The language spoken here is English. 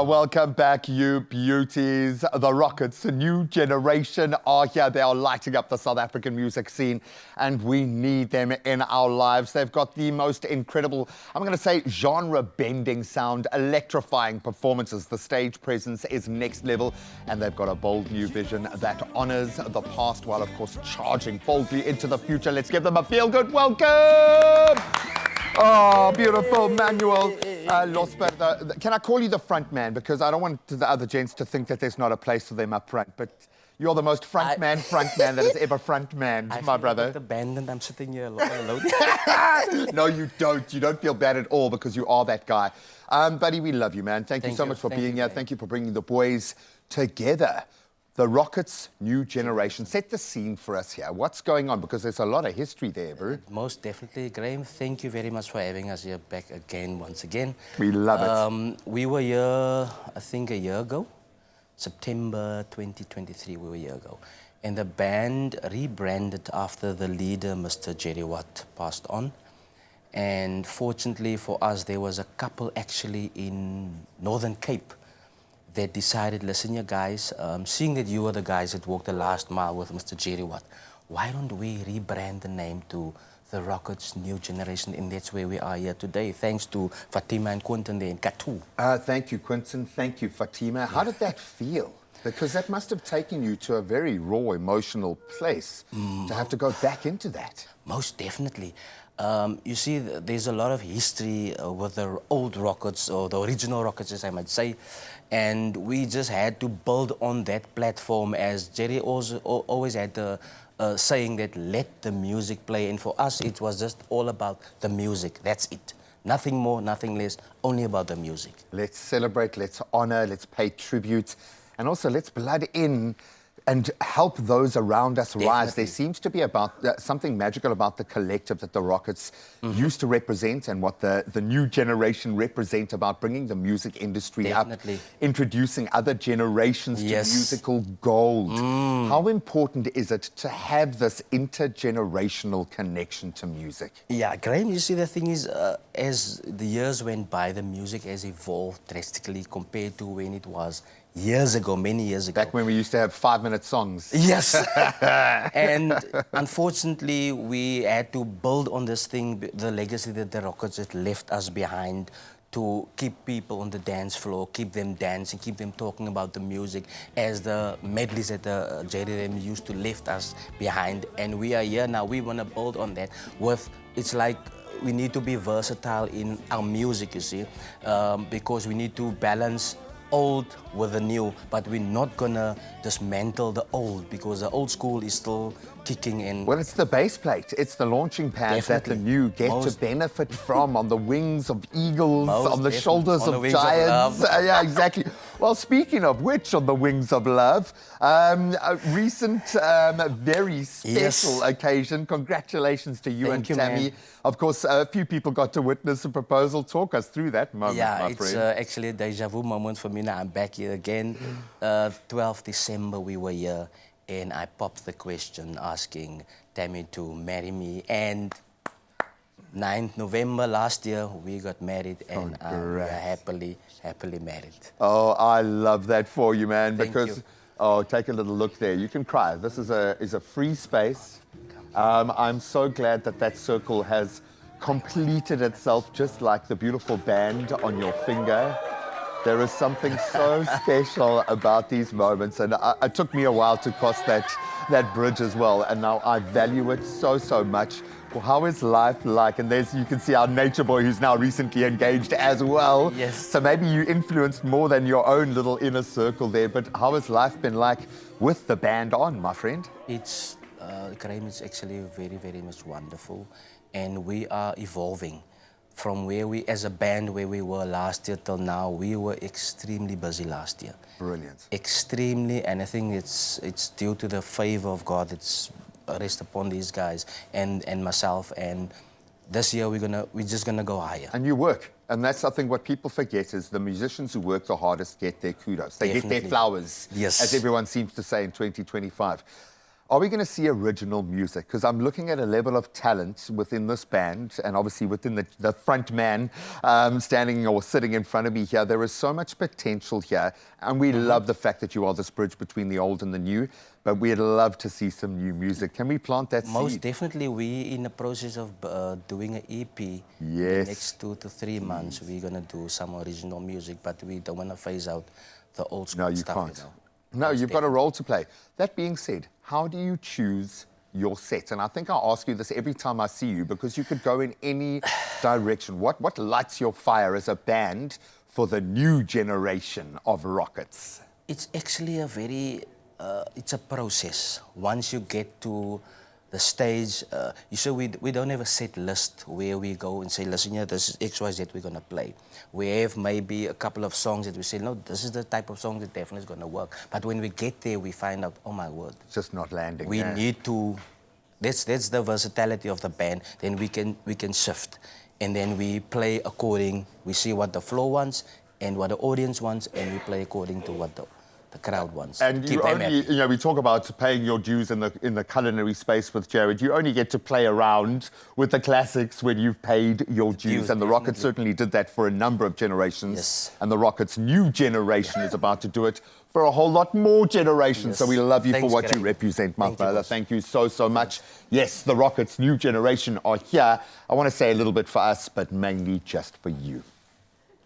Welcome back, you beauties. The Rockettz New Generation are here. They are lighting up the South African music scene, and we need them in our lives. They've got the most incredible, I'm going to say, genre-bending sound, electrifying performances. The stage presence is next level, and they've got a bold new vision that honors the past while, of course, charging boldly into the future. Let's give them a feel-good welcome. Oh, beautiful, Manuel. Can I call you the front man? Because I don't want the other gents to think that there's not a place for them up front. But you're the most front man that has ever front manned, my brother. I feel abandoned. I'm sitting here alone. No, you don't. You don't feel bad at all because you are that guy. Buddy, we love you, man. Thank you so much for being here. Thank you for bringing the boys together. The Rockettz New Generation. Set the scene for us here. What's going on? Because there's a lot of history there, bro. Most definitely, Graham. Thank you very much for having us here back again, once again. We love it. We were here, I think, a year ago. September 2023, we were a year ago. And the band rebranded after the leader, Mr. Jerry Watt, passed on. And fortunately for us, there was a couple actually in Northern Cape that decided, listen, you guys, seeing that you were the guys that walked the last mile with Mr. Jerry Watt, why don't we rebrand the name to the Rockettz New Generation? And that's where we are here today, thanks to Fatima and Quentin there in Katu. Thank you, Quentin. Thank you, Fatima. Yeah. How did that feel? Because that must have taken you to a very raw, emotional place to have to go back into that. Most definitely. You see, there's a lot of history with the old Rockettz, or the original Rockettz, as I might say, and we just had to build on that platform, as Jerry always had the saying that let the music play, and for us it was just all about the music. That's it. Nothing more, nothing less, only about the music. Let's celebrate, let's honor, let's pay tribute, and also let's blood in and help those around us rise. There seems to be something magical about the collective that the Rockettz used to represent, and what the new generation represent about bringing the music industry up, introducing other generations to musical gold. How important is it to have this intergenerational connection to music? Yeah, Graham, you see, the thing is, as the years went by, the music has evolved drastically compared to when it was years ago, many years ago. Back when we used to have 5-minute songs. Yes. And unfortunately, we had to build on this thing, the legacy that the Rockettz had left us behind, to keep people on the dance floor, keep them dancing, keep them talking about the music, as the medleys that the JDM used to left us behind. And we are here now. We want to build on that with, it's like, we need to be versatile in our music, you see, because we need to balance old with the new, but we're not gonna dismantle the old, because the old school is still kicking in. Well, it's the base plate, it's the launching pads that the new get to benefit from, on the wings of eagles, on the shoulders of giants. Yeah, exactly. Well, speaking of which, on the wings of love, a recent, very special occasion. Congratulations to you and Tammy. Of course, a few people got to witness the proposal. Talk us through that moment, my friend. Yeah, it's actually a deja vu moment for me now. I'm back here again. 12th December we were here, and I popped the question asking Tammy to marry me. And 9th November last year, we got married, and I'm happily married. Oh, I love that for you, man. Because, oh, take a little look there. You can cry. This is a free space. I'm so glad that that circle has completed itself, just like the beautiful band on your finger. There is something so special about these moments, and it took me a while to cross that bridge as well, and now I value it so much. Well, how is life like? And there's, you can see our nature boy who's now recently engaged as well. Yes. So maybe you influenced more than your own little inner circle there, but how has life been like with the band on, my friend? It's, Graham, it's actually very much wonderful, and we are evolving. From where we, as a band, where we were last year till now, we were extremely busy last year. Brilliant. Extremely, and I think it's due to the favor of God that's rest upon these guys and myself. And this year we're just gonna go higher. And you work, and that's I think what people forget is the musicians who work the hardest get their kudos. They get their flowers, as everyone seems to say in 2025. Are we going to see original music? Because I'm looking at a level of talent within this band, and obviously within the front man standing or sitting in front of me here. There is so much potential here, and we love the fact that you are this bridge between the old and the new, but we'd love to see some new music. Can we plant that seed? Most definitely, we're in the process of doing an EP. Yes. The next 2 to 3 months, we're going to do some original music, but we don't want to phase out the old school No, you stuff. can't. You know? No, you've got a role to play. That being said, how do you choose your set? And I think I ask you this every time I see you because you could go in any direction. What lights your fire as a band for the new generation of Rockettz? It's actually a very, it's a process. Once you get to the stage, you say we don't have a set list where we go and say, listen, yeah, this is XYZ we're going to play. We have maybe a couple of songs that we say, no, this is the type of song that definitely is going to work. But when we get there, we find out, oh my word. It's just not landing. We need to, that's the versatility of the band. Then we can shift. And then we play according, we see what the floor wants and what the audience wants, and we play according to what the crowd wants. And you only, you know, we talk about paying your dues in the culinary space with Jared. You only get to play around with the classics when you've paid your dues. And the Rockettz certainly did that for a number of generations. Yes. And the Rockettz New Generation is about to do it for a whole lot more generations. Yes. So we love you for Thanks, what you Greg. represent, my Thank you, brother. boss. Thank you so much. Yes, the Rockettz New Generation are here. I want to say a little bit for us, but mainly just for you.